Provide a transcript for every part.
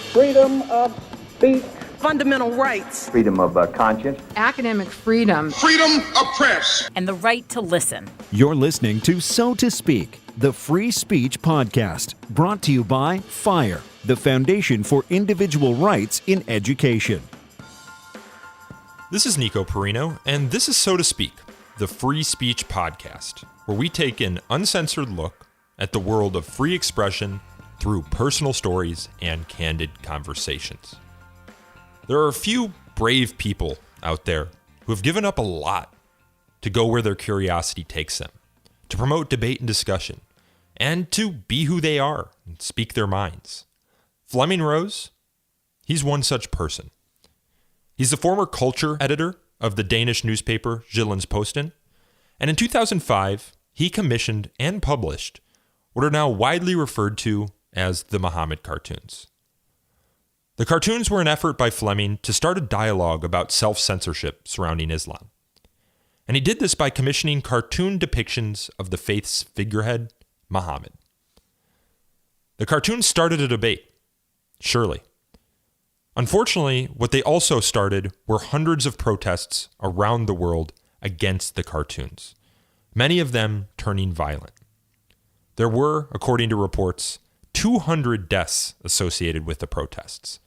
freedom of speech, fundamental rights, freedom of conscience, academic freedom, freedom of press, and the right to listen. You're listening to So to Speak, the free speech podcast, brought to you by FIRE, the Foundation for Individual Rights in Education. This is Nico Perino, and this is So to Speak, the free speech podcast, where we take an uncensored look at the world of free expression through personal stories and candid conversations. There are a few brave people out there who have given up a lot to go where their curiosity takes them, to promote debate and discussion, and to be who they are and speak their minds. Flemming Rose, he's one such person. He's the former culture editor of the Danish newspaper Jyllands-Posten, and in 2005, he commissioned and published what are now widely referred to as the Muhammad cartoons. The cartoons were an effort by Flemming to start a dialogue about self-censorship surrounding Islam. And he did this by commissioning cartoon depictions of the faith's figurehead, Muhammad. The cartoons started a debate, surely. Unfortunately, what they also started were hundreds of protests around the world against the cartoons, many of them turning violent. There were, according to reports, 200 deaths associated with the protests,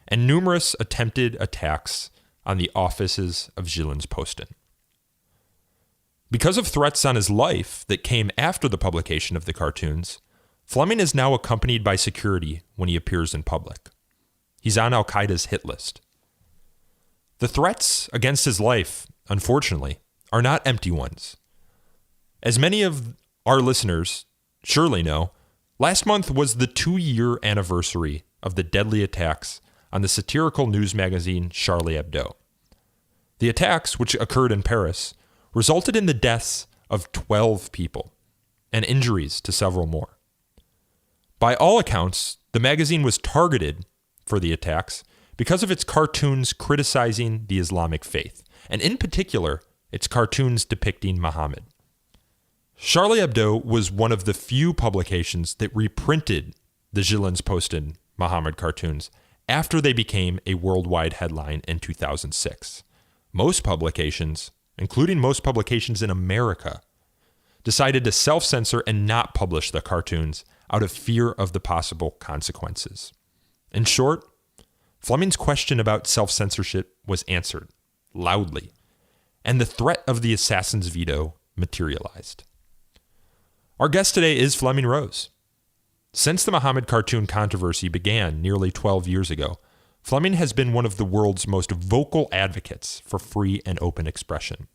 and numerous attempted attacks on the offices of Jyllands-Posten. Because of threats on his life that came after the publication of the cartoons, Flemming is now accompanied by security when he appears in public. He's on Al-Qaeda's hit list. The threats against his life, unfortunately, are not empty ones. As many of our listeners surely know, last month was the 2-year anniversary of the deadly attacks on the satirical news magazine Charlie Hebdo. The attacks, which occurred in Paris, resulted in the deaths of 12 people and injuries to several more. By all accounts, the magazine was targeted for the attacks because of its cartoons criticizing the Islamic faith, and in particular, its cartoons depicting Muhammad. Charlie Hebdo was one of the few publications that reprinted the Jyllands-Posten Muhammad cartoons after they became a worldwide headline in 2006. Most publications, including most publications in America, decided to self-censor and not publish the cartoons out of fear of the possible consequences. In short, Flemming's question about self-censorship was answered loudly, and the threat of the assassin's veto materialized. Our guest today is Flemming Rose. Since the Muhammad cartoon controversy began nearly 12 years ago, Flemming has been one of the world's most vocal advocates for free and open expression.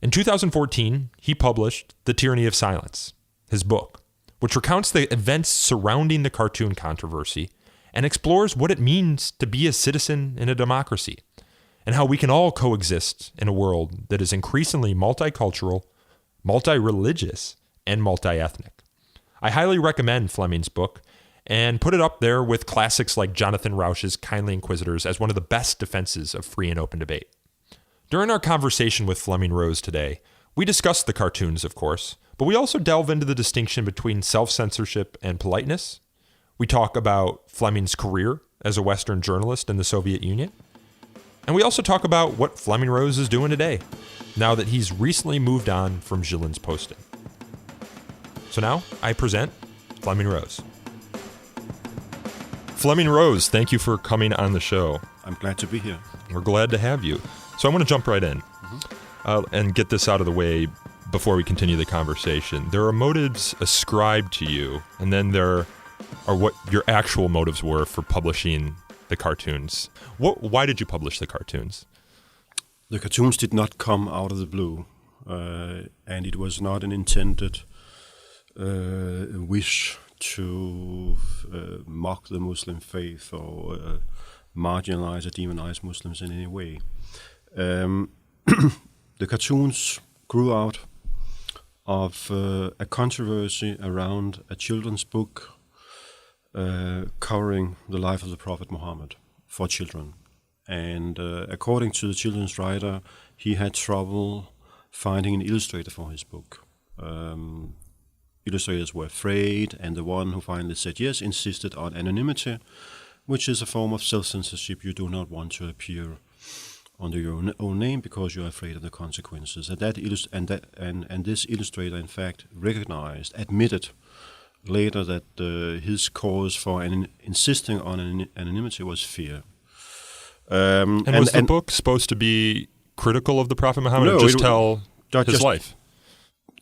In 2014, he published The Tyranny of Silence, his book, which recounts the events surrounding the cartoon controversy and explores what it means to be a citizen in a democracy and how we can all coexist in a world that is increasingly multicultural, multi-religious, and multi-ethnic. I highly recommend Flemming's book and put it up there with classics like Jonathan Rauch's Kindly Inquisitors as one of the best defenses of free and open debate. During our conversation with Flemming Rose today, we discussed the cartoons, of course, but we also delve into the distinction between self-censorship and politeness. We talk about Flemming's career as a Western journalist in the Soviet Union. And we also talk about what Flemming Rose is doing today, now that he's recently moved on from Jyllands-Posten. So now I present Flemming Rose. Flemming Rose, thank you for coming on the show. I'm glad to be here. We're glad to have you. So I want to jump right in and get this out of the way before we continue the conversation. There are motives ascribed to you, and then there are what your actual motives were for publishing the cartoons. Why did you publish the cartoons? The cartoons did not come out of the blue, and it was not an intended wish to mock the Muslim faith or marginalize or demonize Muslims in any way. The cartoons grew out of a controversy around a children's book covering the life of the Prophet Muhammad for children. And according to the children's writer, he had trouble finding an illustrator for his book. Illustrators were afraid, and the one who finally said yes insisted on anonymity, which is a form of self-censorship. You do not want to appear under your own name because you are afraid of the consequences. And this illustrator, in fact, admitted later that his cause for insisting on anonymity was fear. And was the book supposed to be critical of the Prophet Muhammad, or just tell his life?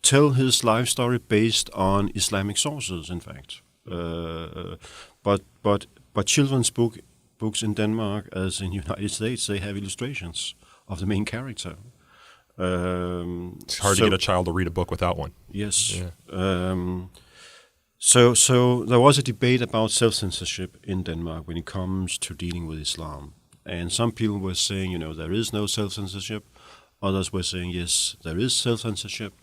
Tell his life story based on Islamic sources, in fact. But children's books in Denmark, as in the United States, they have illustrations of the main character. It's hard to get a child to read a book without one. Yes. Yeah. So there was a debate about self-censorship in Denmark when it comes to dealing with Islam. And some people were saying, there is no self-censorship. Others were saying, yes, there is self-censorship.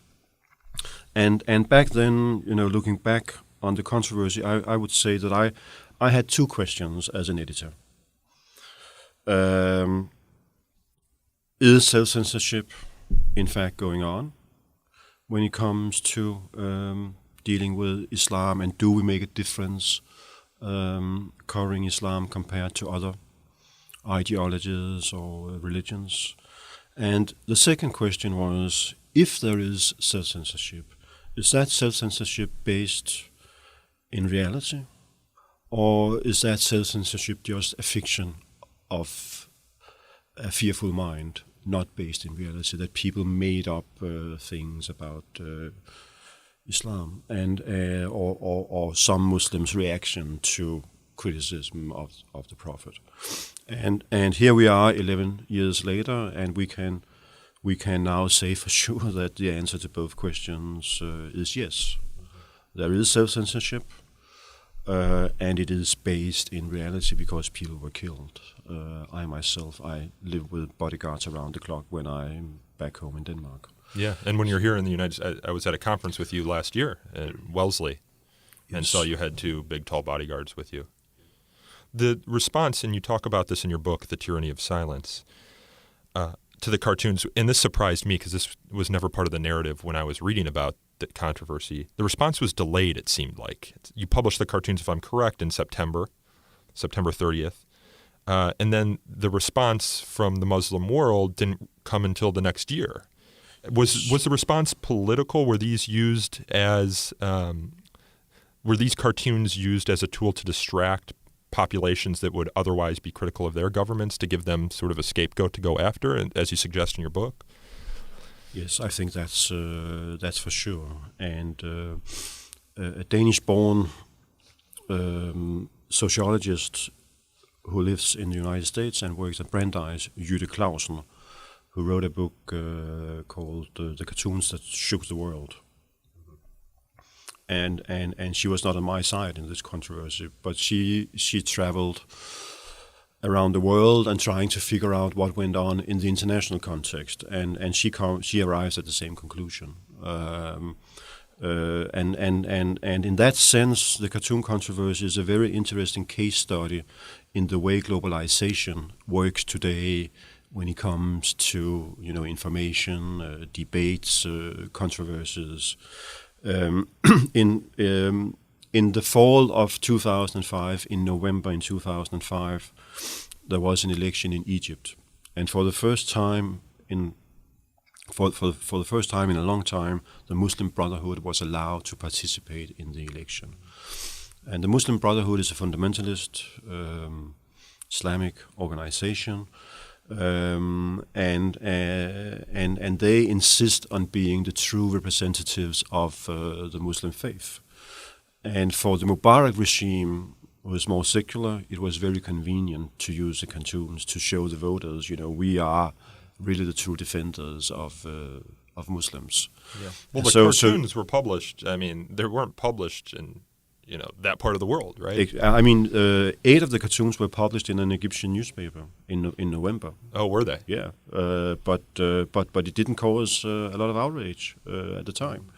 And back then, looking back on the controversy, I would say that I had two questions as an editor. Is self-censorship, in fact, going on when it comes to dealing with Islam, and do we make a difference covering Islam compared to other ideologies or religions? And the second question was, if there is self-censorship, is that self-censorship based in reality, or is that self-censorship just a fiction of a fearful mind, not based in reality, that people made up things about Islam and or some Muslims' reaction to criticism of the Prophet? And here we are 11 years later, and we can now say for sure that the answer to both questions is yes. There is self-censorship, and it is based in reality because people were killed. I myself, I live with bodyguards around the clock when I'm back home in Denmark. Yeah, and when you're here in the United States, I was at a conference with you last year at Wellesley, and saw you had two big, tall bodyguards with you. The response, and you talk about this in your book, The Tyranny of Silence, to the cartoons, and this surprised me because this was never part of the narrative when I was reading about the controversy. The response was delayed, it seemed like. You published the cartoons, if I'm correct, in September 30th. And then the response from the Muslim world didn't come until the next year. Was the response political? Were these used as were these cartoons used as a tool to distract populations that would otherwise be critical of their governments, to give them sort of a scapegoat to go after, as you suggest in your book? Yes, I think that's for sure. And a Danish-born sociologist who lives in the United States and works at Brandeis, Jytte Clausen, who wrote a book called The Cartoons That Shook the World. And she was not on my side in this controversy, but she traveled around the world and trying to figure out what went on in the international context, and she arrives at the same conclusion. And in that sense, the cartoon controversy is a very interesting case study in the way globalization works today when it comes to information, debates, controversies. In the fall of 2005, in November in 2005, there was an election in Egypt, and for the first time in a long time, the Muslim Brotherhood was allowed to participate in the election. And the Muslim Brotherhood is a fundamentalist Islamic organization, and they insist on being the true representatives of the Muslim faith. And for the Mubarak regime, who was more secular, it was very convenient to use the cartoons to show the voters, we are really the true defenders of Muslims. Yeah. Well, the cartoons were published. I mean, they weren't published in that part of the world, right? 8 of the cartoons were published in an Egyptian newspaper in November. Oh, were they? Yeah, but it didn't cause a lot of outrage at the time.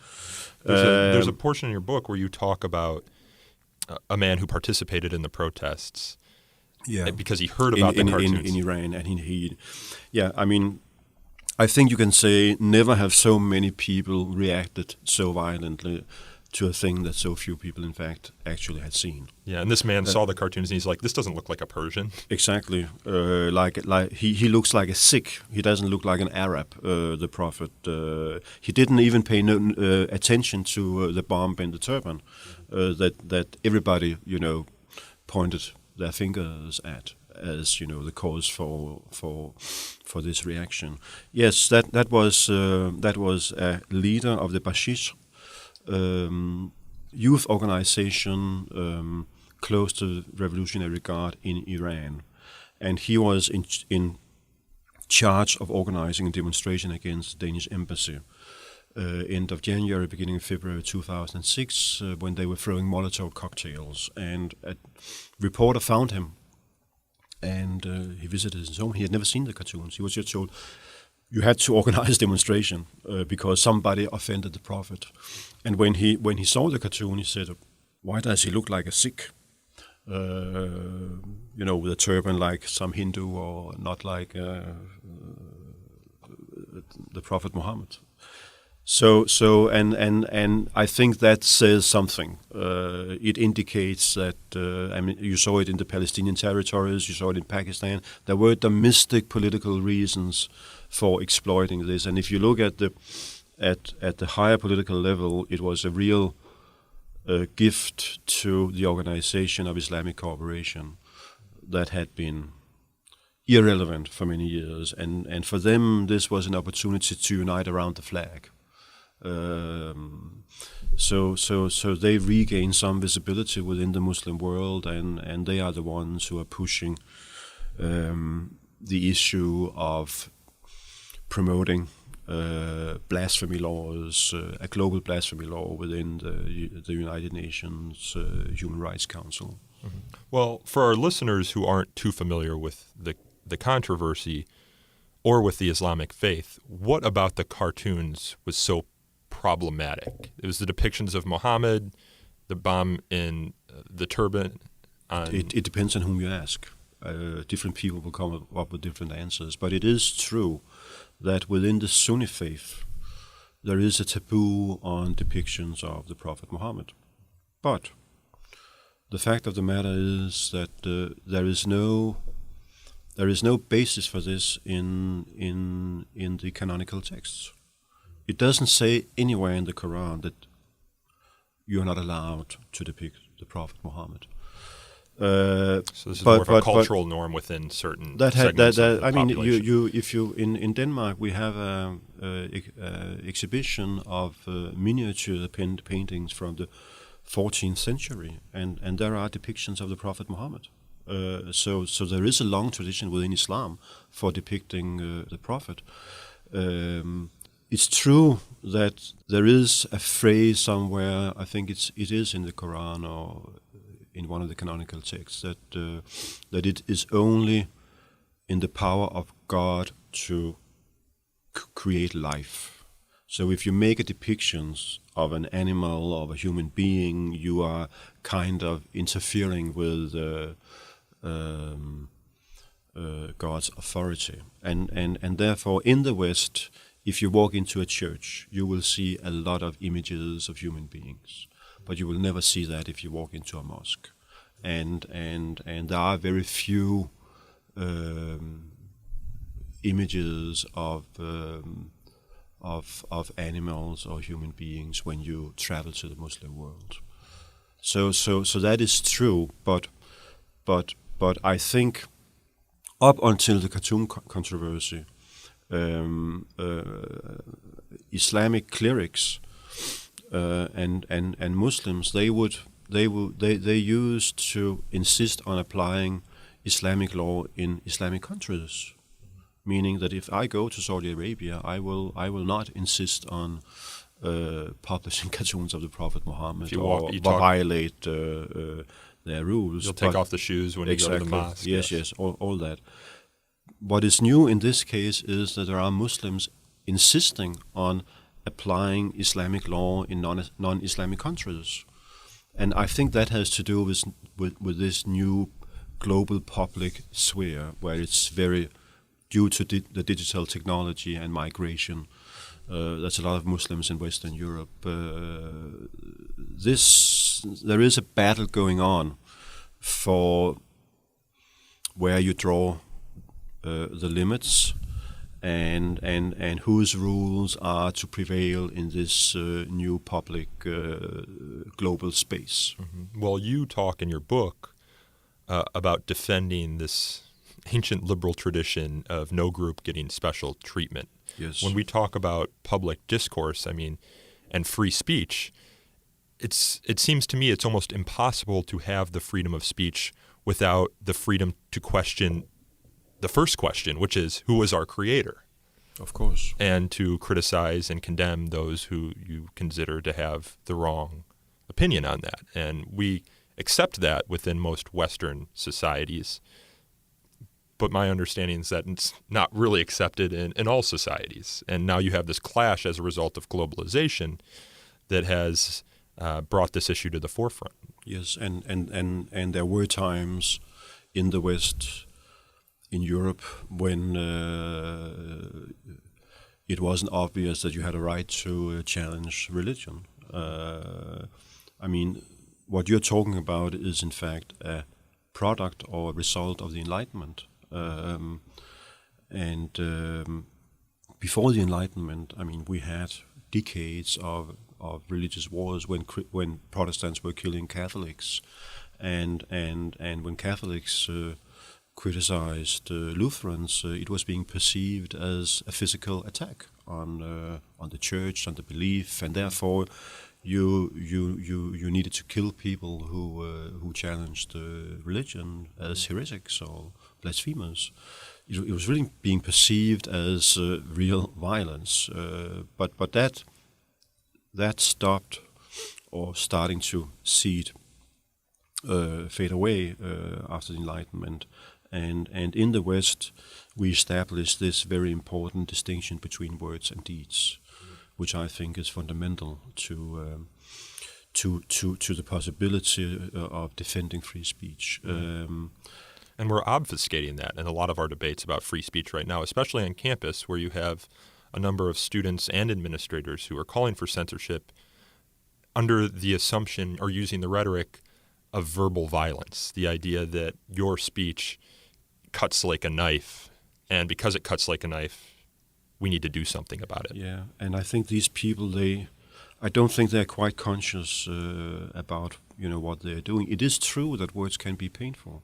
There's a portion in your book where you talk about a man who participated in the protests. Yeah, because he heard about the cartoons in Iran, and I think you can say never have so many people reacted so violently to a thing that so few people, in fact, actually had seen. Yeah, and this man saw the cartoons and he's like, this doesn't look like a Persian. Exactly. Like he looks like a Sikh. He doesn't look like an Arab, the Prophet. He didn't even pay no attention to the bomb and the turban that everybody, pointed their fingers at as, the cause for this reaction. Yes, that was a leader of the Bashish youth organization close to the Revolutionary Guard in Iran, and he was in charge of organizing a demonstration against the Danish embassy end of January, beginning of February 2006, when they were throwing Molotov cocktails, and a reporter found him, and he visited his home. He had never seen the cartoons. He was just told, you had to organize demonstration because somebody offended the Prophet. And when he saw the cartoon, he said, "Why does he look like a Sikh? With a turban like some Hindu, or not like the Prophet Muhammad?" So and I think that says something. It indicates that you saw it in the Palestinian territories, you saw it in Pakistan. There were domestic political reasons for exploiting this, and if you look at the higher political level, it was a real gift to the Organization of Islamic Cooperation that had been irrelevant for many years, and for them this was an opportunity to unite around the flag. So they regain some visibility within the Muslim world, and they are the ones who are pushing the issue of promoting blasphemy laws, a global blasphemy law within the United Nations Human Rights Council. Mm-hmm. Well, for our listeners who aren't too familiar with the controversy or with the Islamic faith, what about the cartoons was so problematic? It was the depictions of Muhammad, the bomb in the turban. It depends on whom you ask. Different people will come up with different answers, but it is true that within the Sunni faith there is a taboo on depictions of the Prophet Muhammad. But the fact of the matter is that there is no basis for this in the canonical texts. It doesn't say anywhere in the Quran that you are not allowed to depict the Prophet Muhammad. So this is more of a cultural norm within certain segments of the population. In Denmark we have a exhibition of miniature paintings from the 14th century, and there are depictions of the Prophet Muhammad. So there is a long tradition within Islam for depicting the Prophet. It's true that there is a phrase somewhere, I think it is in the Quran or in one of the canonical texts, that it is only in the power of God to create life. So if you make a depiction of an animal, of a human being, you are kind of interfering with God's authority. And therefore, in the West, if you walk into a church, you will see a lot of images of human beings, but you will never see that if you walk into a mosque. And there are very few images of animals or human beings when you travel to the Muslim world. So that is true, but I think up until the cartoon controversy, Islamic clerics and Muslims, they used to insist on applying Islamic law in Islamic countries, meaning that if I go to Saudi Arabia, I will not insist on publishing cartoons of the Prophet Muhammad or violate their rules. You'll take off the shoes when you go to the mosque. Yes, all that. What is new in this case is that there are Muslims insisting on applying Islamic law in non-Islamic countries. And I think that has to do with this new global public sphere, where it's very, due to the digital technology and migration, There's a lot of Muslims in Western Europe. There is a battle going on for where you draw the limits and whose rules are to prevail in this new public global space. Mm-hmm. Well, you talk in your book about defending this ancient liberal tradition of no group getting special treatment. Yes. When we talk about public discourse, and free speech, it seems to me it's almost impossible to have the freedom of speech without the freedom to question the first question, which is, who is our creator? Of course. And to criticize and condemn those who you consider to have the wrong opinion on that. And we accept that within most Western societies. But my understanding is that it's not really accepted in all societies. And now you have this clash as a result of globalization that has brought this issue to the forefront. Yes, and there were times in the West, in Europe, when it wasn't obvious that you had a right to challenge religion. What you're talking about is in fact a product or a result of the Enlightenment. Before the Enlightenment, we had decades of religious wars when Protestants were killing Catholics, and when Catholics criticized Lutherans, it was being perceived as a physical attack on the church, on the belief, and therefore you needed to kill people who challenged religion as heretics or blasphemers. It was really being perceived as real violence, but that stopped, or starting to fade away after the Enlightenment. And in the West, we established this very important distinction between words and deeds, which I think is fundamental to the possibility of defending free speech. And we're obfuscating that in a lot of our debates about free speech right now, especially on campus, where you have a number of students and administrators who are calling for censorship under the assumption or using the rhetoric of verbal violence, the idea that your speech cuts like a knife, and because it cuts like a knife, we need to do something about it. Yeah, and I think these people, I don't think they're quite conscious about what they're doing. It is true that words can be painful,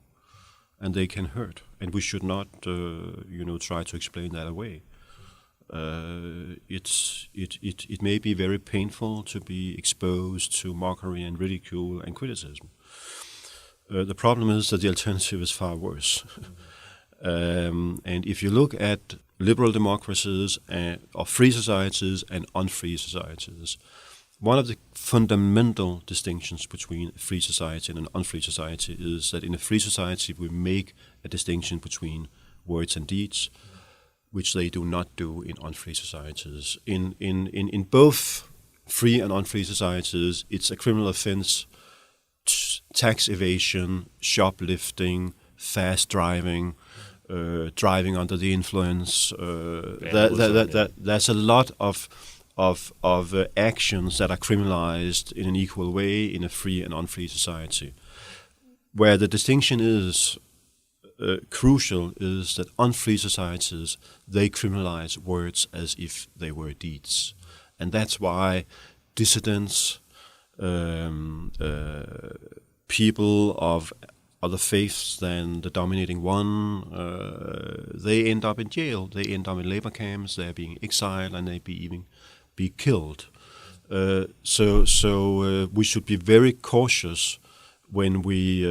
and they can hurt, and we should not try to explain that away. It may be very painful to be exposed to mockery and ridicule and criticism. The problem is that the alternative is far worse. And if you look at liberal democracies or free societies and unfree societies, one of the fundamental distinctions between a free society and an unfree society is that in a free society we make a distinction between words and deeds, which they do not do in unfree societies. In both free and unfree societies, it's a criminal offense, tax evasion, shoplifting, fast driving, driving under the influence. There's a lot of actions that are criminalized in an equal way in a free and unfree society. Where the distinction is crucial is that unfree societies, they criminalize words as if they were deeds. And that's why dissidents, people of other faiths than the dominating one, they end up in jail, they end up in labor camps, they're being exiled, and they even be killed. So we should be very cautious when we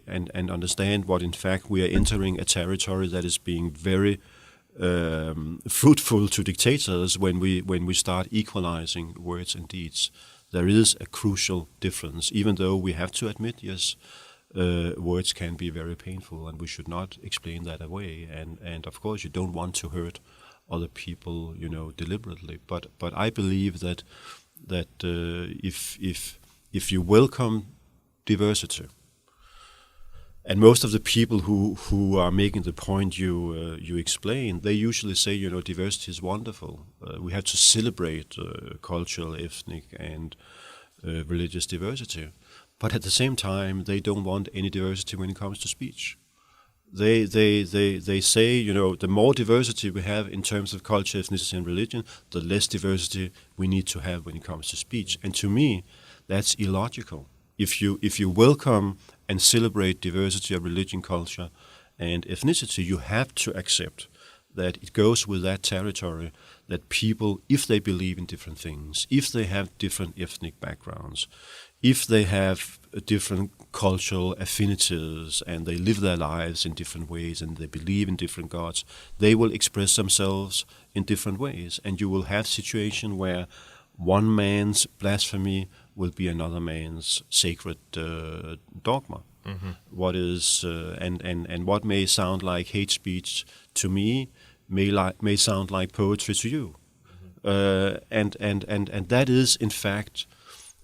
understand what in fact we are entering a territory that is being very fruitful to dictators when we start equalizing words and deeds. There is a crucial difference, even though we have to admit, yes, words can be very painful, and we should not explain that away. And of course, you don't want to hurt other people, deliberately. But I believe that if you welcome diversity, And most of the people who are making the point you explain, they usually say, diversity is wonderful. We have to celebrate cultural, ethnic, and religious diversity. But at the same time, they don't want any diversity when it comes to speech. They say, the more diversity we have in terms of culture, ethnicity, and religion, the less diversity we need to have when it comes to speech. And to me, that's illogical. If you welcome and celebrate diversity of religion, culture, and ethnicity, you have to accept that it goes with that territory that people, if they believe in different things, if they have different ethnic backgrounds, if they have different cultural affinities and they live their lives in different ways and they believe in different gods, they will express themselves in different ways. And you will have situations where one man's blasphemy will be another man's sacred dogma. Mm-hmm. What is and what may sound like hate speech to me may sound like poetry to you. Mm-hmm. And that is in fact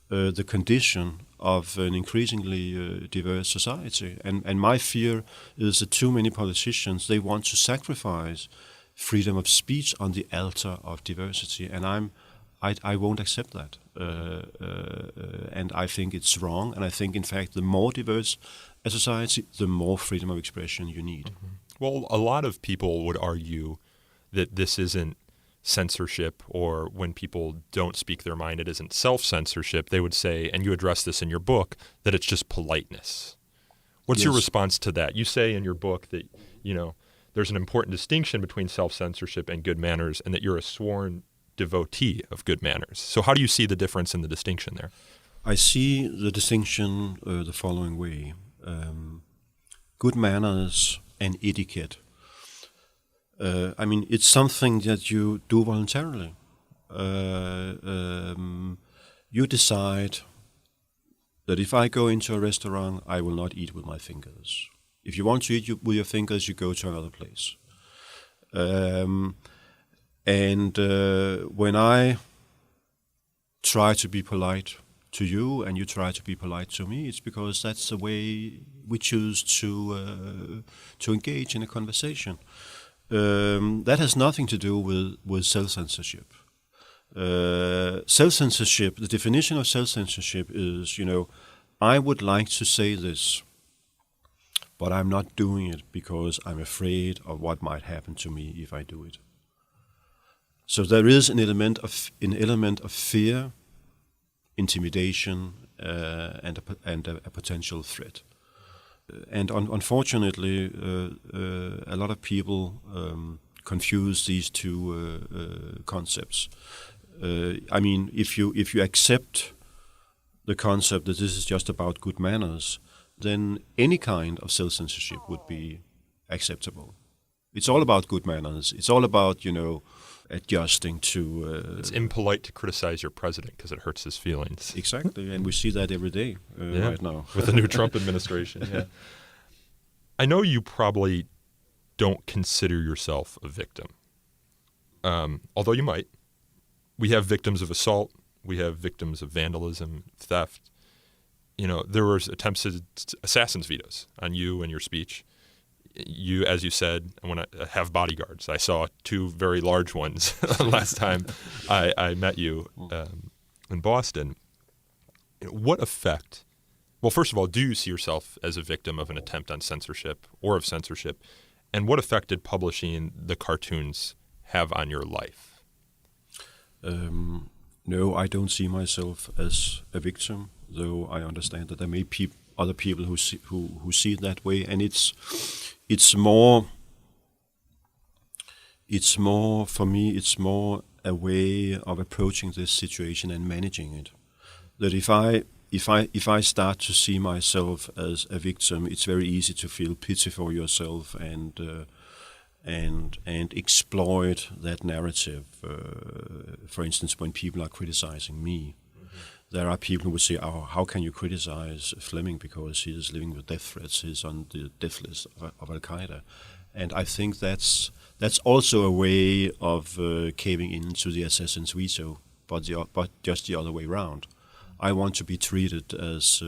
the condition of an increasingly diverse society. And my fear is that too many politicians, they want to sacrifice freedom of speech on the altar of diversity, and I won't accept that. And I think it's wrong, and I think in fact the more diverse a society, the more freedom of expression you need. Mm-hmm. Well, a lot of people would argue that this isn't censorship, or when people don't speak their mind, it isn't self-censorship. They would say, and you address this in your book, that it's just politeness. What's your response to that? You say in your book that, there's an important distinction between self-censorship and good manners, and that you're a sworn devotee of good manners. So how do you see the difference in the distinction there? I see the distinction the following way. Good manners and etiquette. It's something that you do voluntarily. You decide that if I go into a restaurant, I will not eat with my fingers. If you want to eat with your fingers, you go to another place. When I try to be polite to you and you try to be polite to me, it's because that's the way we choose to engage in a conversation. That has nothing to do with self-censorship. Self-censorship, the definition of self-censorship is, I would like to say this, but I'm not doing it because I'm afraid of what might happen to me if I do it. So there is an element of fear, intimidation, and a potential threat. And unfortunately, a lot of people confuse these two concepts. If you accept the concept that this is just about good manners, then any kind of self-censorship would be acceptable. It's all about good manners. It's all about, adjusting to... it's impolite to criticize your president because it hurts his feelings. Exactly, and we see that every day right now. With the new Trump administration, yeah. I know you probably don't consider yourself a victim, although you might. We have victims of assault. We have victims of vandalism, theft. There were attempts at assassin's vetoes on you and your speech. You, as you said, when I have bodyguards. I saw 2 very large ones last time I met you in Boston. What effect? Well, first of all, do you see yourself as a victim of an attempt on censorship or of censorship? And what effect did publishing the cartoons have on your life? No, I don't see myself as a victim, though I understand that there may be other people who see it that way, and it's more for me. It's more a way of approaching this situation and managing it. That if I start to see myself as a victim, it's very easy to feel pity for yourself and exploit that narrative. For instance, when people are criticizing me, there are people who would say, "Oh, how can you criticize Flemming because he is living with death threats? He's on the death list of Al-Qaeda." And I think that's also a way of caving into the assassin's veto, but just the other way around. I want to be treated as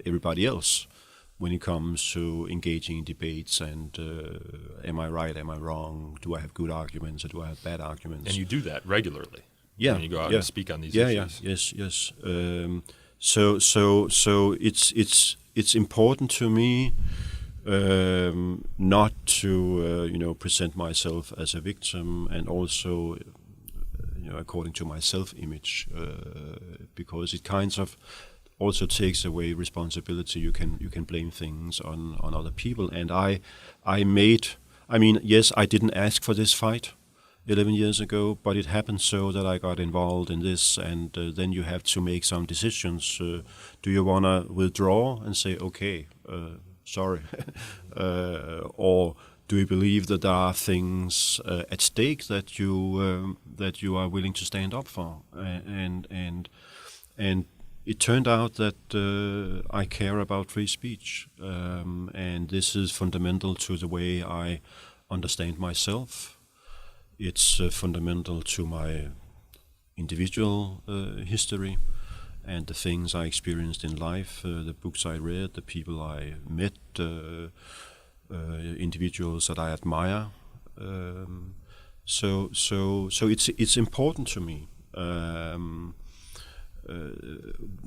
everybody else when it comes to engaging in debates and am I right, am I wrong, do I have good arguments or do I have bad arguments? And you do that regularly. Yeah, when you go out and speak on these issues. Yes. So it's important to me not to present myself as a victim, and also according to my self-image, because it kind of also takes away responsibility. You can blame things on other people, and yes, I didn't ask for this fight 11 years ago, but it happened so that I got involved in this, and then you have to make some decisions. Do you want to withdraw and say, okay, sorry, or do you believe that there are things at stake that you are willing to stand up for? And it turned out that I care about free speech, and this is fundamental to the way I understand myself. It's fundamental to my individual history and the things I experienced in life, the books I read, the people I met, individuals that I admire. So it's important to me.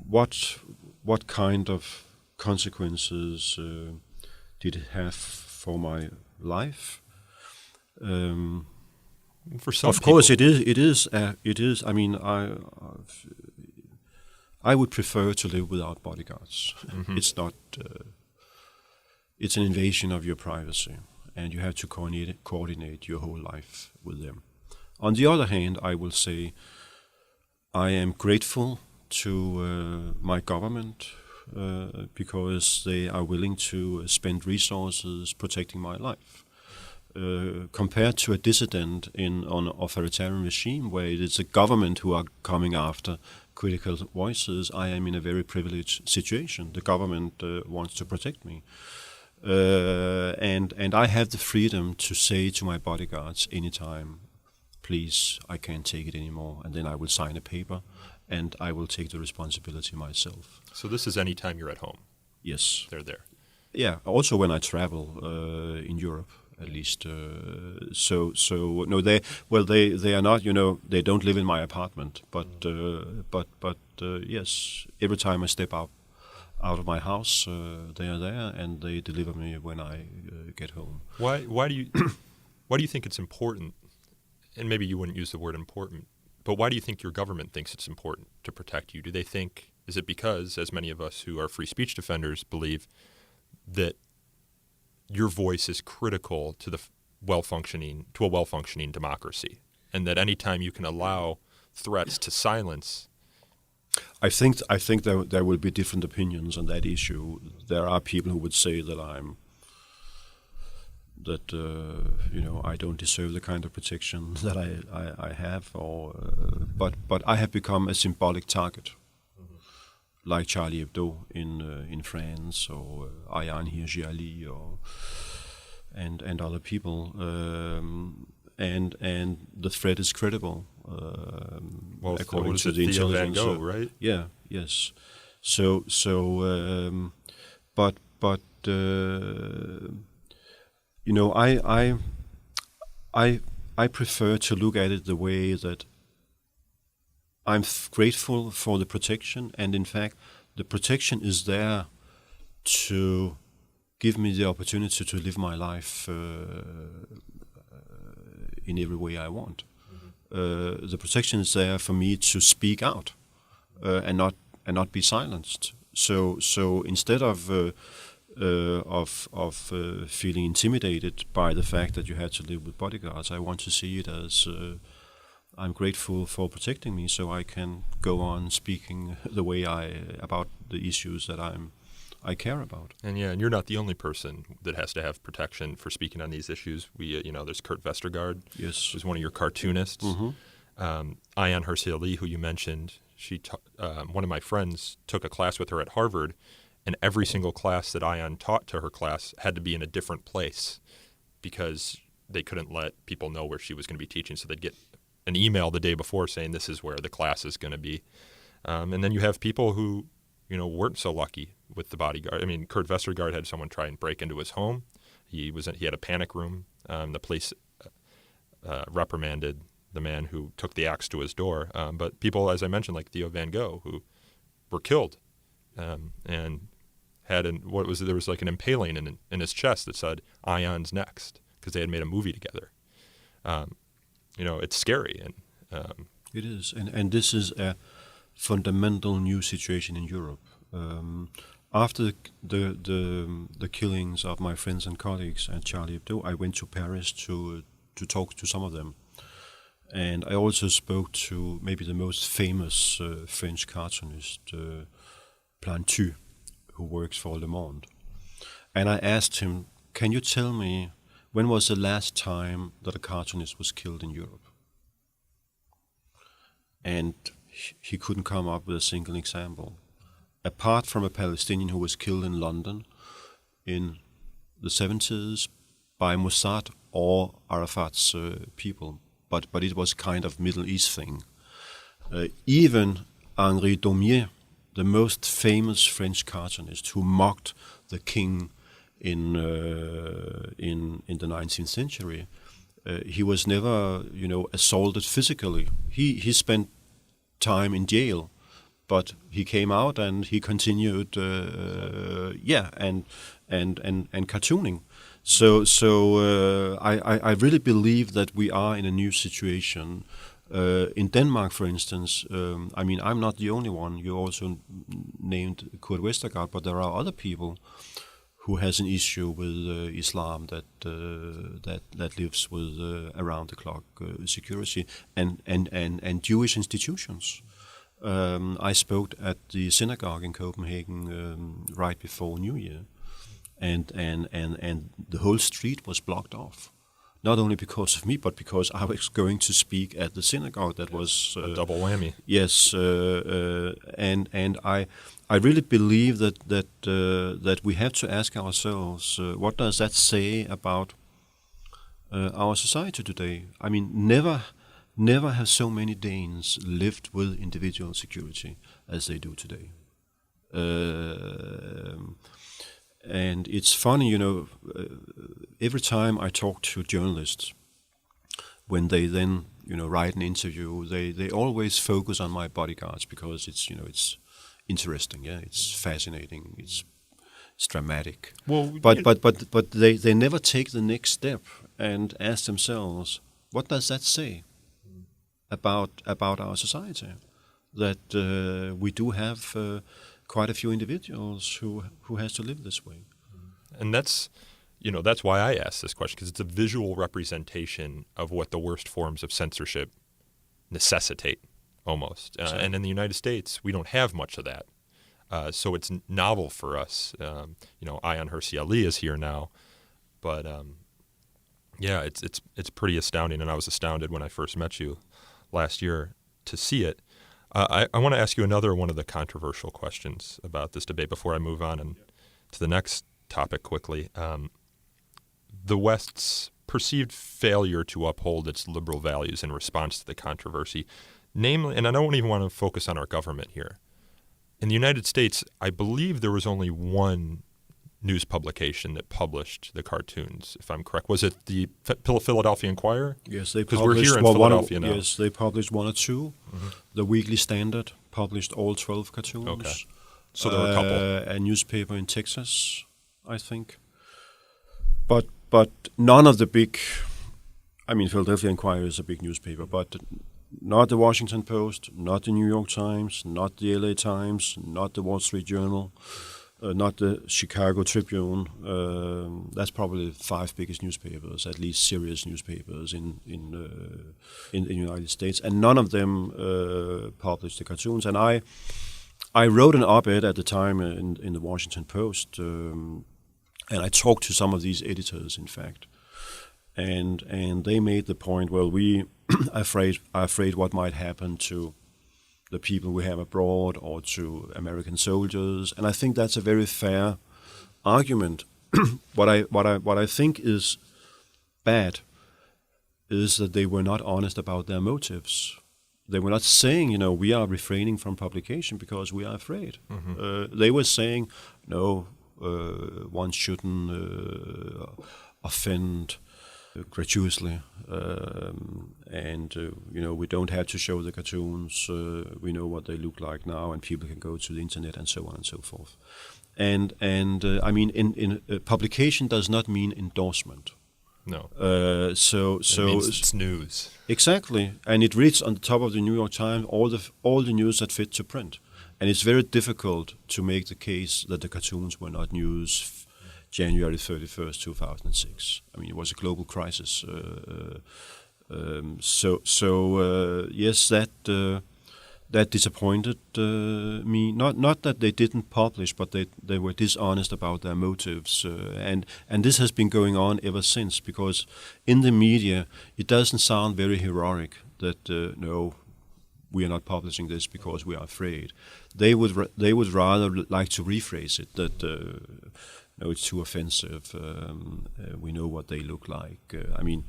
What kind of consequences did it have for my life? For some of course, people. it is. I mean, I would prefer to live without bodyguards. Mm-hmm. It's not. It's an invasion of your privacy, and you have to coordinate your whole life with them. On the other hand, I will say I am grateful to my government because they are willing to spend resources protecting my life. Compared to a dissident in an authoritarian regime where it is the government who are coming after critical voices, I am in a very privileged situation. The government wants to protect me. And I have the freedom to say to my bodyguards anytime, please, I can't take it anymore, and then I will sign a paper and I will take the responsibility myself. So this is any time you're at home? Yes. They're there? Yeah, also when I travel in Europe. At least, so no, they are not. They don't live in my apartment, but yes, every time I step out of my house, they are there and they deliver me when I get home. Why do you think it's important? And maybe you wouldn't use the word important, but why do you think your government thinks it's important to protect you? Do they think? Is it because, as many of us who are free speech defenders believe, that your voice is critical to a well-functioning democracy, and that any time you can allow threats to silence? I think there will be different opinions on that issue. There are people who would say that I don't deserve the kind of protection that I have, but I have become a symbolic target. Like Charlie Hebdo in France, or Ayaan Hirsi Ali, and other people, and the threat is credible. According to the intelligence, Van Gogh, right? Yeah, yes. So, but I prefer to look at it the way that I'm grateful for the protection, and in fact, the protection is there to give me the opportunity to live my life in every way I want. Mm-hmm. The protection is there for me to speak out and not be silenced. So instead of feeling intimidated by the fact that you had to live with bodyguards, I want to see it as I'm grateful for protecting me, so I can go on speaking the way about the issues that I care about. And you're not the only person that has to have protection for speaking on these issues. There's Kurt Vestergaard, yes, who's one of your cartoonists. Mm-hmm. Ayaan Hirsi Ali, who you mentioned, one of my friends took a class with her at Harvard, and every single class that Ayaan taught to her class had to be in a different place because they couldn't let people know where she was going to be teaching, so they'd get an email the day before saying this is where the class is going to be. And then you have people who, weren't so lucky with the bodyguard. I mean, Kurt Vestergaard had someone try and break into his home. He had a panic room. The police reprimanded the man who took the axe to his door. But people, as I mentioned, like Theo Van Gogh, who were killed and had there was like an impaling in his chest that said "Ion's next" because they had made a movie together. It's scary, and it is, and this is a fundamental new situation in Europe. After the killings of my friends and colleagues at Charlie Hebdo, I went to Paris to talk to some of them, and I also spoke to maybe the most famous French cartoonist, Plantu, who works for Le Monde, and I asked him, "Can you tell me when was the last time that a cartoonist was killed in Europe?" And he couldn't come up with a single example, apart from a Palestinian who was killed in London in the 70s by Mossad or Arafat's people. But it was kind of Middle East thing. Even Henri Daumier, the most famous French cartoonist who mocked the king in the 19th century, he was never, assaulted physically. He spent time in jail, but he came out and he continued, and cartooning. So I really believe that we are in a new situation. In Denmark, for instance, I'm not the only one. You also named Kurt Vestergaard, but there are other people who has an issue with Islam that lives with around the clock security and Jewish institutions. I spoke at the synagogue in Copenhagen right before New Year, and the whole street was blocked off. Not only because of me, but because I was going to speak at the synagogue. That was a double whammy. Yes, and I really believe that we have to ask ourselves, what does that say about our society today? I mean, never have so many Danes lived with individual security as they do today. And it's funny, every time I talk to journalists, when they then, write an interview, they always focus on my bodyguards because it's interesting, it's fascinating, it's dramatic. Well, but they never take the next step and ask themselves, what does that say about our society? That we do have quite a few individuals who has to live this way. And that's why I asked this question, because it's a visual representation of what the worst forms of censorship necessitate, almost. And in the United States, we don't have much of that. So it's novel for us. Ayaan Hirsi Ali is here now, but it's pretty astounding. And I was astounded when I first met you last year to see it. I want to ask you another one of the controversial questions about this debate before I move on and to the next topic quickly. The West's perceived failure to uphold its liberal values in response to the controversy, namely, and I don't even want to focus on our government here. In the United States, I believe there was only one news publication that published the cartoons, if I'm correct. Was it the Philadelphia Inquirer? Yes, they published. Because we're here in Philadelphia now. Yes, they published one or two. Mm-hmm. The Weekly Standard published all 12 cartoons. Okay. So there were a couple. A newspaper in Texas, I think. But none of the big... Philadelphia Inquirer is a big newspaper, but not the Washington Post, not the New York Times, not the LA Times, not the Wall Street Journal, not the Chicago Tribune. That's probably the 5 biggest newspapers, at least serious newspapers in the United States, and none of them published the cartoons. And I wrote an op-ed at the time in the Washington Post, and I talked to some of these editors, in fact, and they made the point, well, we are afraid what might happen to the people we have abroad or to American soldiers, and I think that's a very fair argument. What I think is bad is that they were not honest about their motives. They were not saying, we are refraining from publication because we are afraid. They were saying, no, one shouldn't offend gratuitously, and we don't have to show the cartoons. We know what they look like now, and people can go to the internet and so on and so forth. And I mean, in publication does not mean endorsement. No. So it means it's news. Exactly, and it reads on the top of the New York Times all the news that fit to print, and it's very difficult to make the case that the cartoons were not news January 31st, 2006. I mean, it was a global crisis. Yes, that disappointed me. Not that they didn't publish, but they were dishonest about their motives, and this has been going on ever since. Because in the media, it doesn't sound very heroic that no, we are not publishing this because we are afraid. They would rather like to rephrase it that no, it's too offensive. We know what they look like. I mean.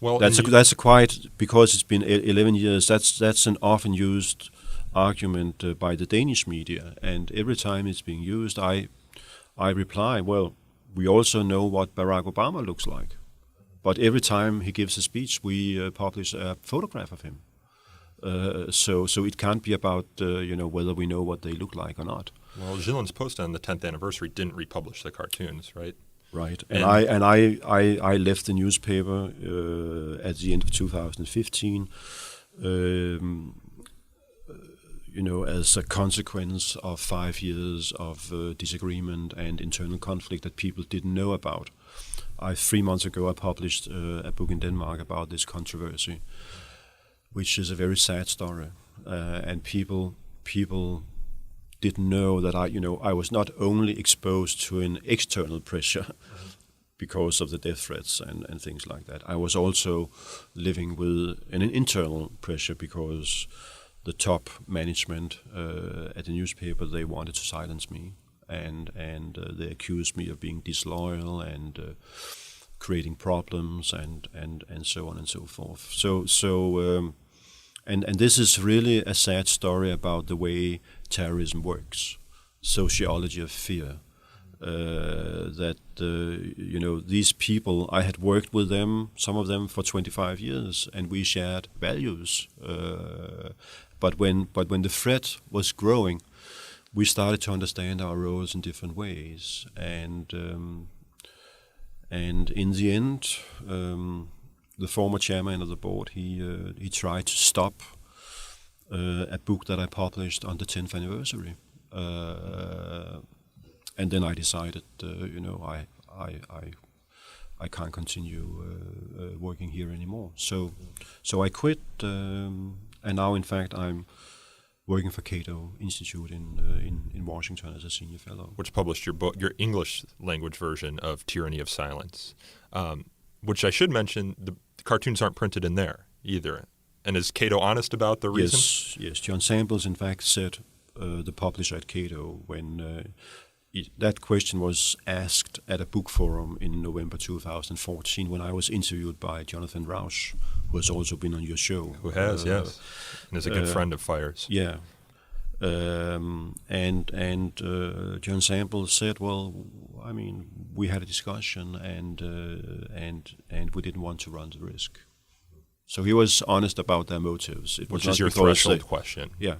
Well, that's a quite, because it's been 11 years. That's an often used argument by the Danish media, and every time it's being used, I reply, well, we also know what Barack Obama looks like, but every time he gives a speech, we publish a photograph of him. So it can't be about whether we know what they look like or not. Well, Jyllands-Posten on the 10th anniversary didn't republish the cartoons, right? Right, and I left the newspaper at the end of 2015, as a consequence of 5 years of disagreement and internal conflict that people didn't know about. 3 months ago, I published a book in Denmark about this controversy, which is a very sad story, and people didn't know that I was not only exposed to an external pressure because of the death threats and things like that. I was also living with an internal pressure because the top management at the newspaper, they wanted to silence me, and they accused me of being disloyal and creating problems and so on and so forth. And this is really a sad story about the way terrorism works, sociology of fear. These people, I had worked with them, some of them for 25 years, and we shared values. But when the threat was growing, we started to understand our roles in different ways. And in the end, the former chairman of the board, he tried to stop a book that I published on the 10th anniversary, and then I decided, I can't continue working here anymore. So I quit, and now in fact I'm working for Cato Institute in Washington as a senior fellow, which published your book, your English language version of Tyranny of Silence. Which I should mention, the cartoons aren't printed in there either. And is Cato honest about the reason? Yes. John Samples, in fact, said, the publisher at Cato, when that question was asked at a book forum in November 2014, when I was interviewed by Jonathan Rausch, who has also been on your show. Who has, yes. And is a good friend of Fire's. Yeah. And John Samples said, well, I mean, we had a discussion and we didn't want to run the risk. So he was honest about their motives. Which is your threshold question. Yeah,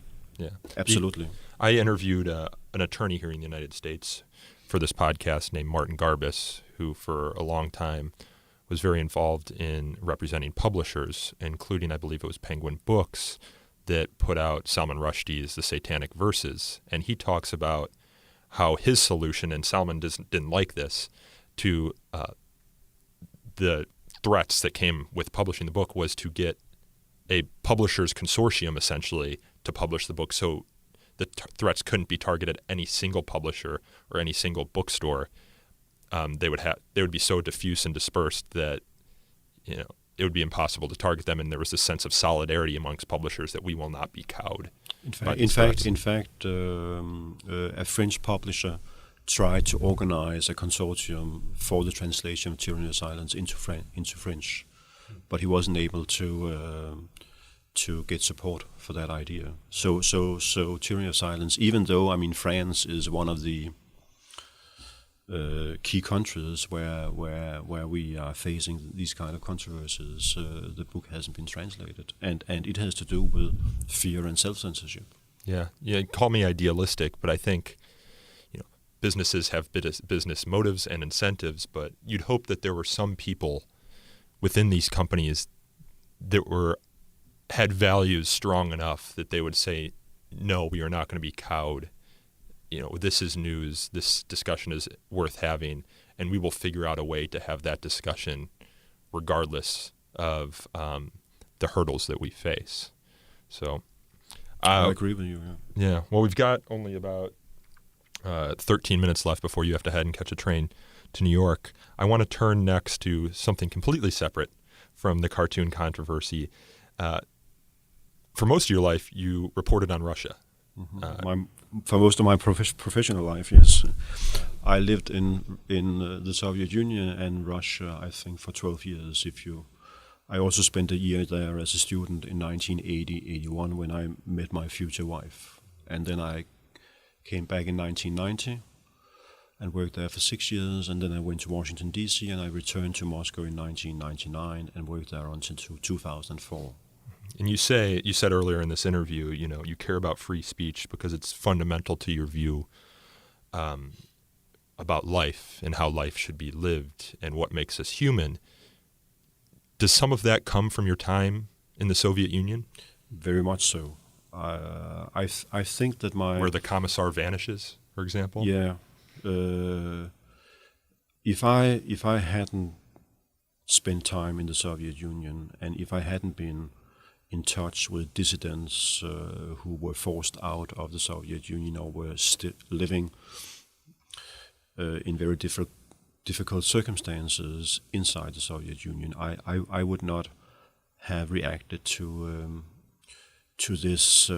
absolutely. I interviewed an attorney here in the United States for this podcast named Martin Garbus, who for a long time was very involved in representing publishers, including, I believe it was Penguin Books, that put out Salman Rushdie's The Satanic Verses. And he talks about how his solution, and Salman didn't like this, to the threats that came with publishing the book was to get a publisher's consortium, essentially, to publish the book. So the threats couldn't be targeted at any single publisher or any single bookstore. They would be so diffuse and dispersed that, it would be impossible to target them, and there was this sense of solidarity amongst publishers that we will not be cowed. In fact, a French publisher tried to organize a consortium for the translation of Tyranny of Silence into French. but he wasn't able to get support for that idea. So tyranny of silence, even though, I mean, France is one of the key countries where we are facing these kind of controversies, the book hasn't been translated, and it has to do with fear and self-censorship. Yeah. Call me idealistic, but I think businesses have business motives and incentives, but you'd hope that there were some people within these companies that had values strong enough that they would say, no, we are not going to be cowed. This is news, this discussion is worth having, and we will figure out a way to have that discussion regardless of the hurdles that we face. So I agree with you. Yeah. Well, we've got only about 13 minutes left before you have to head and catch a train to New York. I want to turn next to something completely separate from the cartoon controversy. For most of your life, you reported on Russia. Mm-hmm. For most of my professional life, yes. I lived in the Soviet Union and Russia, I think, for 12 years. I also spent a year there as a student in 1980-81 when I met my future wife. And then I came back in 1990 and worked there for 6 years. And then I went to Washington, D.C., and I returned to Moscow in 1999 and worked there until 2004. And you said earlier in this interview, you care about free speech because it's fundamental to your view about life and how life should be lived and what makes us human. Does some of that come from your time in the Soviet Union? Very much so. I think that where the commissar vanishes, for example. Yeah. If I hadn't spent time in the Soviet Union, and if I hadn't been in touch with dissidents who were forced out of the Soviet Union or were living in very difficult circumstances inside the Soviet Union, I would not have reacted to this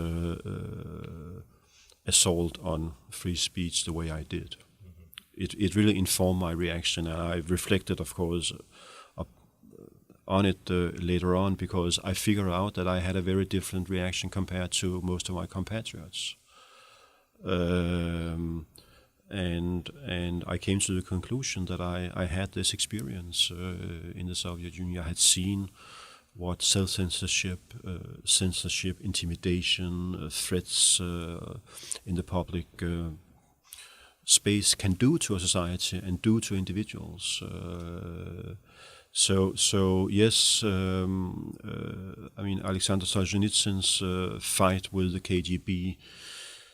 assault on free speech the way I did. Mm-hmm. It really informed my reaction, and I reflected, of course, on it later on, because I figured out that I had a very different reaction compared to most of my compatriots. And I came to the conclusion that I had this experience in the Soviet Union. I had seen what self-censorship, censorship, intimidation, threats in the public space can do to a society and do to individuals. So yes, I mean, Alexander Solzhenitsyn's fight with the KGB,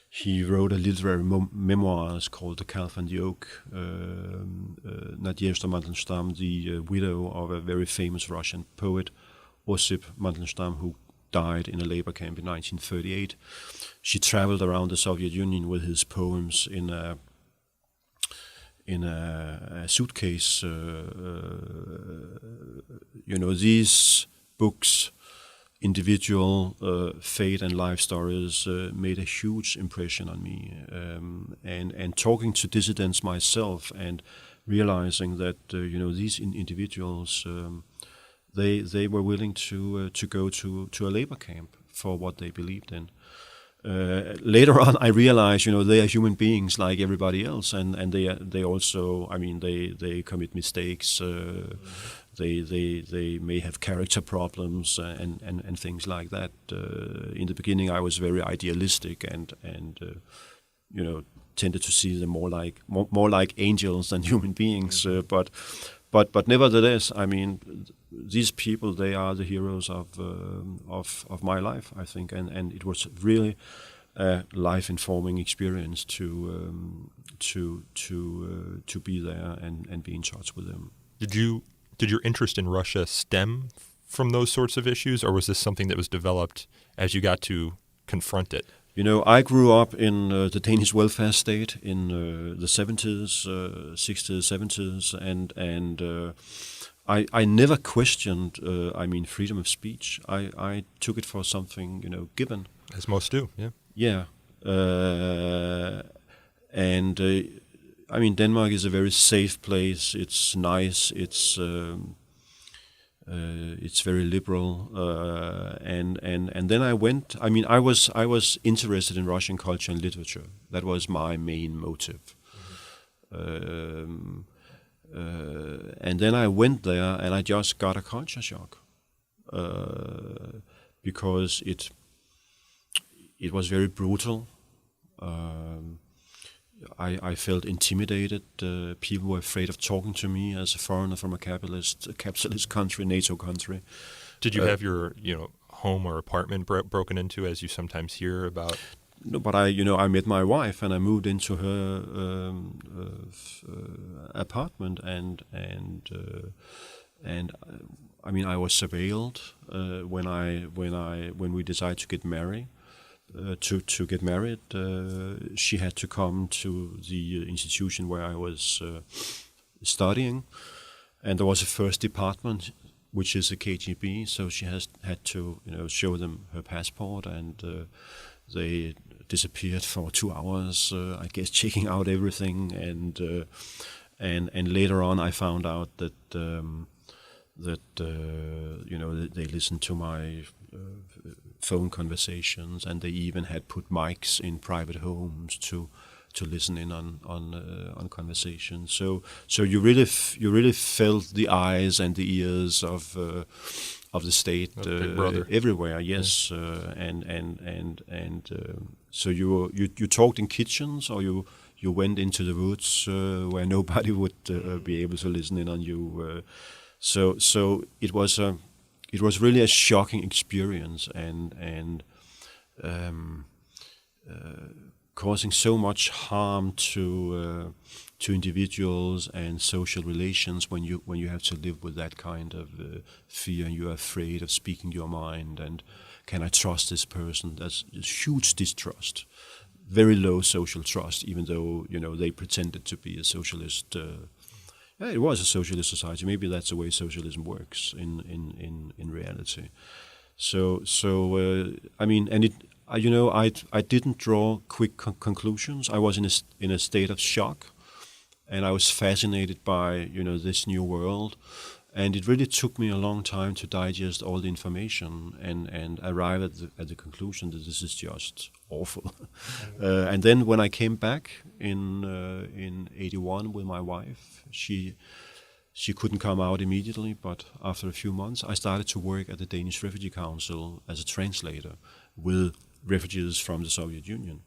he wrote a literary memoirs called The Calf and the Oak. Nadezhda Mandelstam, the widow of a very famous Russian poet, Osip Mandelstam, who died in a labor camp in 1938. She traveled around the Soviet Union with his poems in a suitcase. These books, individual fate and life stories, made a huge impression on me. And talking to dissidents myself and realizing that these individuals, they were willing to go to a labor camp for what they believed in. Later on, I realized, they are human beings like everybody else, and they also, I mean, they commit mistakes. They may have character problems and things like that. In the beginning, I was very idealistic and tended to see them more like angels than human beings. But nevertheless, I mean, these people, they are the heroes of my life, I think, and it was really a life-informing experience to be there and be in touch with them. Did your interest in Russia stem from those sorts of issues, or was this something that was developed as you got to confront it? I grew up in the Danish welfare state in the 70s, 60s, 70s, and I never questioned, freedom of speech. I took it for something, given. As most do, yeah. Yeah. Denmark is a very safe place. It's nice. It's it's very liberal, and then I went. I mean, I was interested in Russian culture and literature. That was my main motive. And then I went there, and I just got a culture shock because it was very brutal. I felt intimidated. People were afraid of talking to me as a foreigner from a capitalist country, NATO country. Did you have your home or apartment broken into, as you sometimes hear about? No, but I met my wife and I moved into her apartment and I mean I was surveilled when we decided to get married. To get married, she had to come to the institution where I was studying, and there was a first department, which is a KGB. So she had to show them her passport, and they disappeared for 2 hours, I guess, checking out everything, and later on I found out that they listened to my phone conversations, and they even had put mics in private homes to listen in on conversations. So you really felt the eyes and the ears of the state everywhere. Yes, so you talked in kitchens, or you went into the woods where nobody would be able to listen in on you. So it was really a shocking experience, and causing so much harm to individuals and social relations when you have to live with that kind of fear, and you're afraid of speaking your mind, and can I trust this person? That's huge distrust, very low social trust, even though they pretended to be a socialist. It was a socialist society. Maybe that's the way socialism works in reality. So I mean, and it. I didn't draw quick conclusions. I was in a state of shock, and I was fascinated by this new world, and it really took me a long time to digest all the information and arrive at the conclusion that this is just awful. And then when I came back in '81 with my wife, she couldn't come out immediately, but after a few months, I started to work at the Danish Refugee Council as a translator with refugees from the Soviet Union.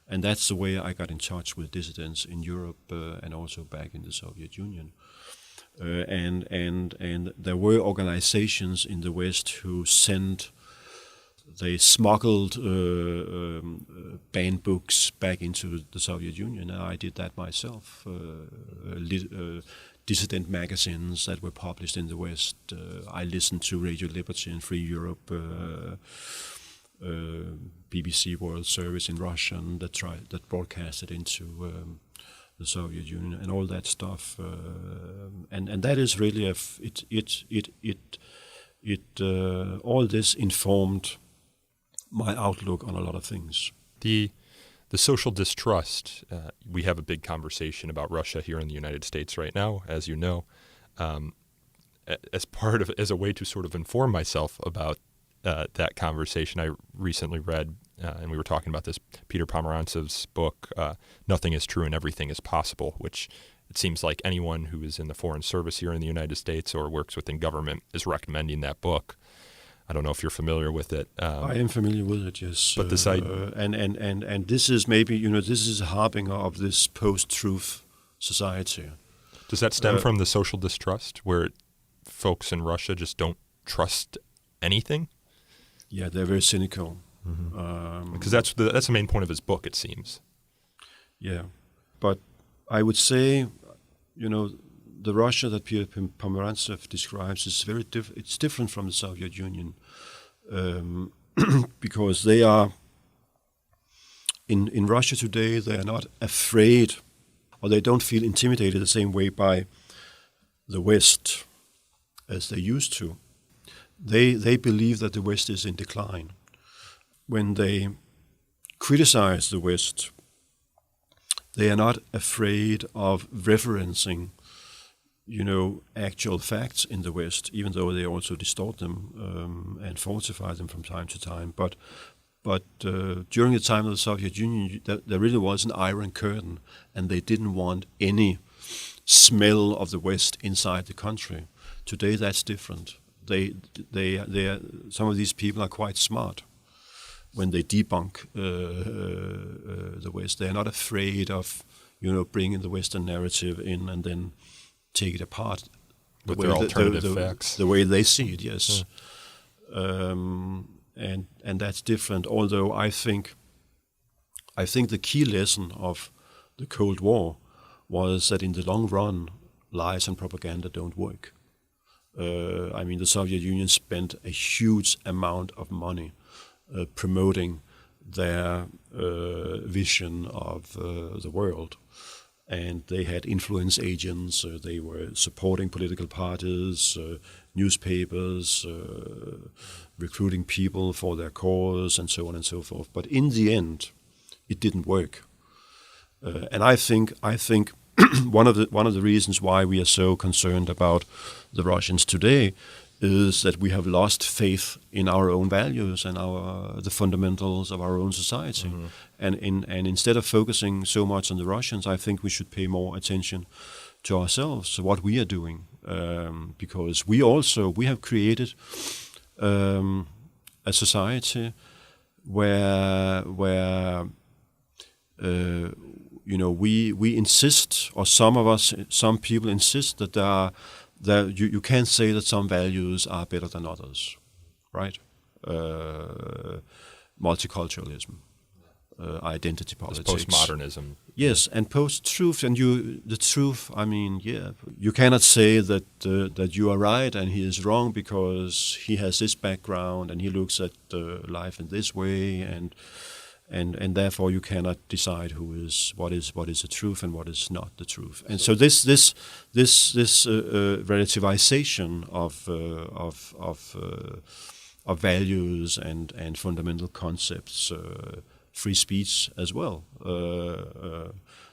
And that's the way I got in touch with dissidents in Europe and also back in the Soviet Union. And there were organizations in the West who they smuggled banned books back into the Soviet Union, and I did that myself. Dissident magazines that were published in the West. I listened to Radio Liberty and Free Europe, BBC World Service in Russian that broadcasted into the Soviet Union and all that stuff, and that is really all this informed my outlook on a lot of things. The social distrust. We have a big conversation about Russia here in the United States right now, as you know, as a way to sort of inform myself about that conversation. I recently read, and we were talking about this, Peter Pomerantsev's book, Nothing is True and Everything is Possible, which it seems like anyone who is in the Foreign Service here in the United States or works within government is recommending that book. I don't know if you're familiar with it. I am familiar with it, yes. But this and this is maybe, this is a harbinger of this post-truth society. Does that stem from the social distrust, where folks in Russia just don't trust anything? Yeah, they're very cynical. Because that's the main point of his book, it seems. Yeah, but I would say, the Russia that Peter Pomerantsev describes is it's different from the Soviet Union, because they are in Russia today. They are not afraid, or they don't feel intimidated the same way by the West as they used to. They believe that the West is in decline. When they criticize the West, they are not afraid of referencing actual facts in the West, even though they also distort them and falsify them from time to time. But during the time of the Soviet Union, there really was an iron curtain, and they didn't want any smell of the West inside the country. Today, that's different. Some of these people are quite smart when they debunk the West. They are not afraid of, bringing the Western narrative in and then take it apart with their alternative facts, the way they see it. Yes, and that's different. Although I think the key lesson of the Cold War was that in the long run, lies and propaganda don't work. The Soviet Union spent a huge amount of money promoting their vision of the world. And they had influence agents, they were supporting political parties, newspapers, recruiting people for their cause, and so on and so forth. But in the end, it didn't work. And I think one of the reasons why we are so concerned about the Russians today is that we have lost faith in our own values and the fundamentals of our own society. Mm-hmm. And instead of focusing so much on the Russians, I think we should pay more attention to ourselves, to what we are doing, because we have created a society where we insist, or some people insist that you can't say that some values are better than others, right? Multiculturalism, identity politics, postmodernism. Yes, and post-truth, and the truth. You cannot say that you are right and he is wrong because he has this background and he looks at life in this way, and therefore you cannot decide what is the truth and what is not the truth. And so this relativization of values and fundamental concepts, free speech as well.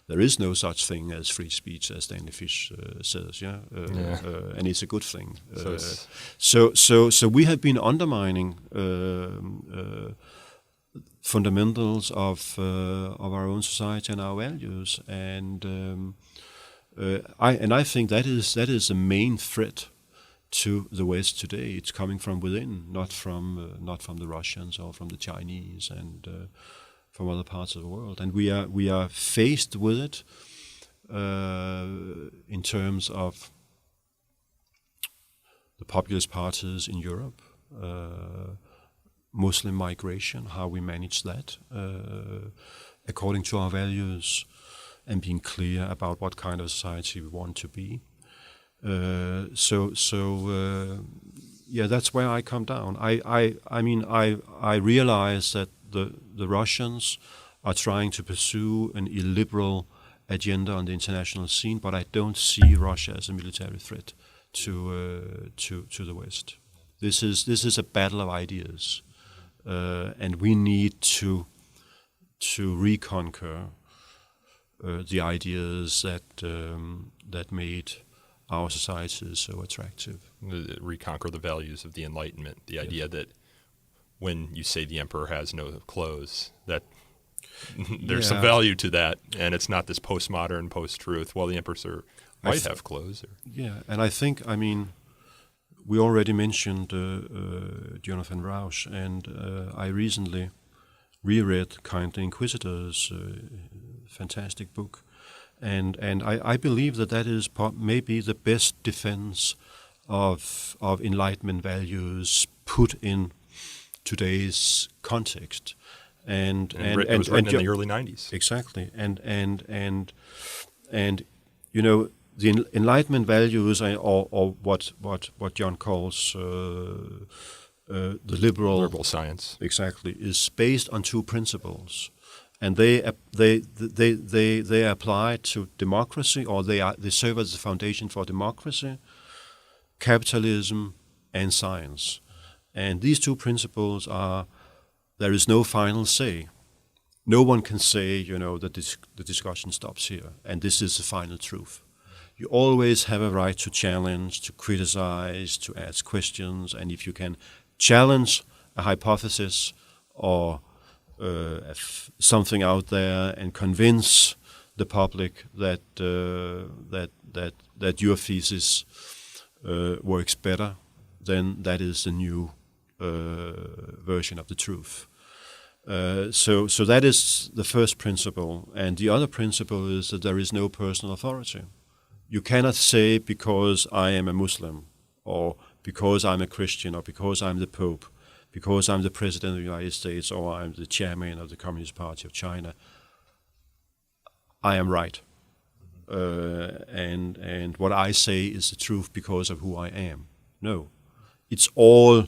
There is no such thing as free speech, as Danish says, and it's a good thing. So we have been undermining fundamentals of our own society and our values, and I think that is the main threat to the West today. It's coming from within, not from the Russians or from the Chinese and from other parts of the world. And we are faced with it in terms of the populist parties in Europe. Muslim migration, how we manage that according to our values, and being clear about what kind of society we want to be. That's where I come down. I realize that the Russians are trying to pursue an illiberal agenda on the international scene, but I don't see Russia as a military threat to the West. This is a battle of ideas. And we need to reconquer the ideas that made our societies so attractive. Reconquer the values of the Enlightenment, the idea that when you say the emperor has no clothes, that there's some value to that, and it's not this postmodern, post-truth, well, the emperor might have clothes. And I think, we already mentioned Jonathan Rauch, and I recently reread Kindly Inquisitors, fantastic book, and I believe that is maybe the best defense of Enlightenment values put in today's context. And it was written in the early 90s. Exactly, and the Enlightenment values, or what John calls the liberal science, exactly, is based on two principles, and they apply to democracy, or they serve as the foundation for democracy, capitalism, and science. And these two principles are: there is no final say. No one can say, that the discussion stops here, and this is the final truth. You always have a right to challenge, to criticize, to ask questions, and if you can challenge a hypothesis or something out there and convince the public that your thesis works better, then that is the new version of the truth. So that is the first principle, and the other principle is that there is no personal authority. You cannot say because I am a Muslim, or because I'm a Christian, or because I'm the Pope, because I'm the President of the United States, or I'm the Chairman of the Communist Party of China, I am right. And what I say is the truth because of who I am. No. It's all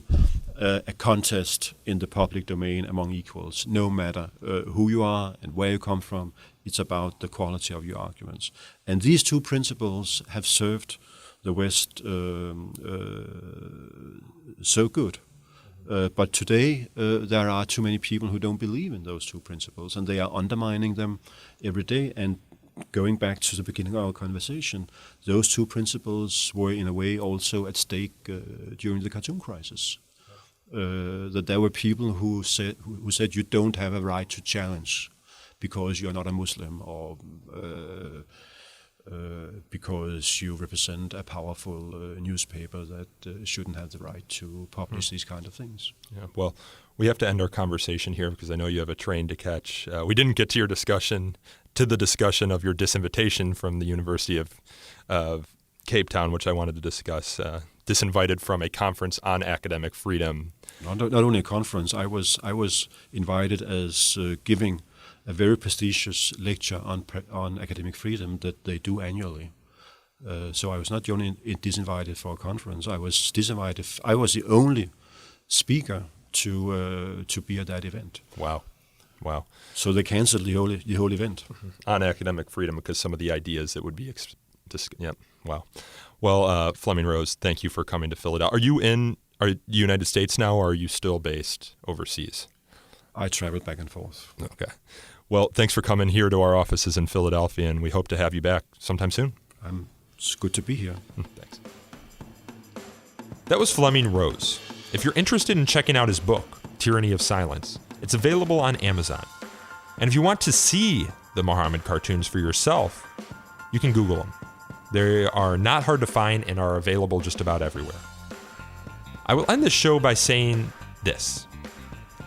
a contest in the public domain among equals, no matter who you are and where you come from. It's about the quality of your arguments. And these two principles have served the West so good. But today, there are too many people who don't believe in those two principles, and they are undermining them every day. And going back to the beginning of our conversation, those two principles were in a way also at stake during the Khartoum crisis. That there were people who said you don't have a right to challenge because you're not a Muslim, or because you represent a powerful newspaper that shouldn't have the right to publish these kind of things. Yeah, well, we have to end our conversation here because I know you have a train to catch. We didn't get to the discussion of your disinvitation from the University of Cape Town, which I wanted to discuss. Disinvited from a conference on academic freedom. Not only a conference, I was invited as giving a very prestigious lecture on academic freedom that they do annually. So I was not only disinvited for a conference. I was disinvited. I was the only speaker to be at that event. Wow. So they canceled the whole event on academic freedom because some of the ideas that would be Yep. Wow. Well, Flemming Rose, thank you for coming to Philadelphia. Are you in United States now, or are you still based overseas? I travel back and forth. Okay. Well, thanks for coming here to our offices in Philadelphia, and we hope to have you back sometime soon. It's good to be here. Thanks. That was Flemming Rose. If you're interested in checking out his book, Tyranny of Silence, it's available on Amazon. And if you want to see the Muhammad cartoons for yourself, you can Google them. They are not hard to find and are available just about everywhere. I will end this show by saying this,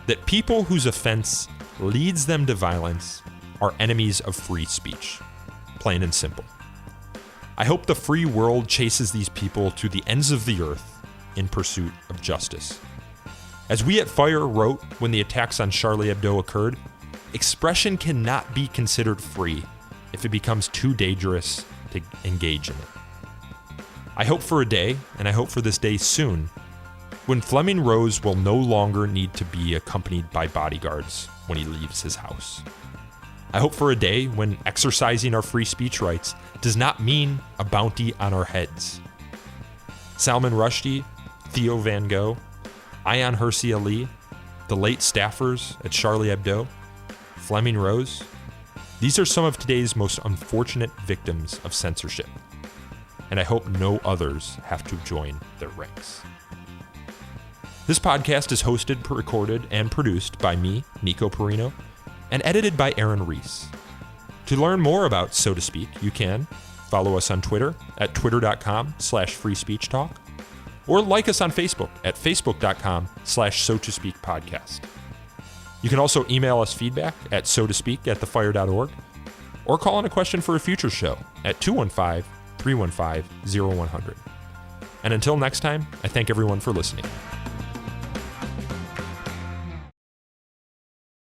that people whose offense leads them to violence are enemies of free speech, plain and simple. I hope the free world chases these people to the ends of the earth in pursuit of justice. As we at Fire wrote when the attacks on Charlie Hebdo occurred, expression cannot be considered free if it becomes too dangerous to engage in it. I hope for a day, and I hope for this day soon, when Flemming Rose will no longer need to be accompanied by bodyguards when he leaves his house. I hope for a day when exercising our free speech rights does not mean a bounty on our heads. Salman Rushdie, Theo Van Gogh, Ayaan Hirsi Ali, the late staffers at Charlie Hebdo, Flemming Rose, these are some of today's most unfortunate victims of censorship, and I hope no others have to join their ranks. This podcast is hosted, recorded, and produced by me, Nico Perino, and edited by Aaron Reese. To learn more about So to Speak, you can follow us on Twitter at twitter.com/freespeechtalk, or like us on Facebook at facebook.com/so-to-speak-podcast. You can also email us feedback at so-to-speak@thefire.org, or call in a question for a future show at 215-315-0100. And until next time, I thank everyone for listening.